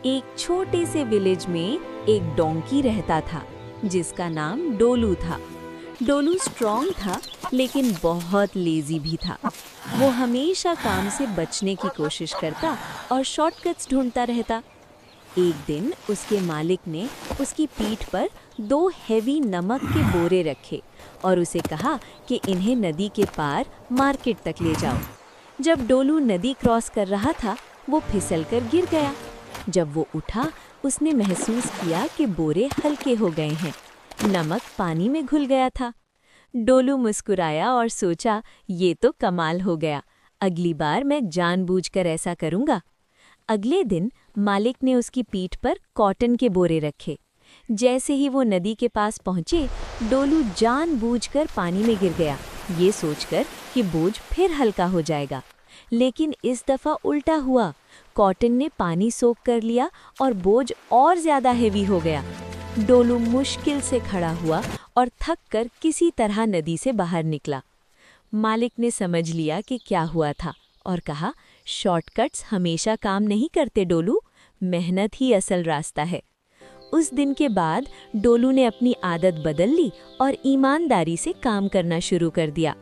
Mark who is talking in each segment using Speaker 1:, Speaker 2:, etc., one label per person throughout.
Speaker 1: एक छोटे से विलेज में एक डोंकी रहता था जिसका नाम डोलू था। डोलू स्ट्रॉन्ग था लेकिन बहुत लेजी भी था। वो हमेशा काम से बचने की कोशिश करता और शॉर्टकट्स ढूंढता रहता। एक दिन उसके मालिक ने उसकी पीठ पर 2 हेवी नमक के बोरे रखे और उसे कहा कि इन्हें नदी के पार मार्केट तक ले जाओ। जब डोलू नदी क्रॉस कर रहा था वो फिसलकर गिर गया। जब वो उठा उसने महसूस किया कि बोरे हल्के हो गए हैं। नमक पानी में घुल गया था। डोलू मुस्कुराया और सोचा, ये तो कमाल हो गया, अगली बार मैं जानबूझकर ऐसा करूंगा। अगले दिन मालिक ने उसकी पीठ पर कॉटन के बोरे रखे। जैसे ही वो नदी के पास पहुंचे, डोलू जानबूझकर पानी में गिर गया, ये सोचकर कि बोझ फिर हल्का हो जाएगा। लेकिन इस दफा उल्टा हुआ। कॉटन ने पानी सोख कर लिया और बोझ और ज्यादा हेवी हो गया। डोलू मुश्किल से खड़ा हुआ और थक कर किसी तरह नदी से बाहर निकला। मालिक ने समझ लिया कि क्या हुआ था और कहा, शॉर्टकट्स हमेशा काम नहीं करते डोलू, मेहनत ही असल रास्ता है। उस दिन के बाद डोलू ने अपनी आदत बदल ली और ईमानदारी से काम करना शुरू कर दिया।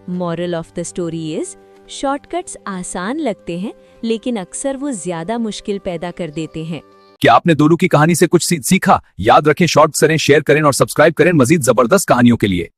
Speaker 1: Moral of the story is, shortcuts आसान लगते हैं लेकिन अक्सर वो ज्यादा मुश्किल पैदा कर देते हैं।
Speaker 2: क्या आपने डोलू की कहानी से कुछ सीखा? याद रखें, शॉर्ट करें, शेयर करें और सब्सक्राइब करें मजीद जबरदस्त कहानियों के लिए।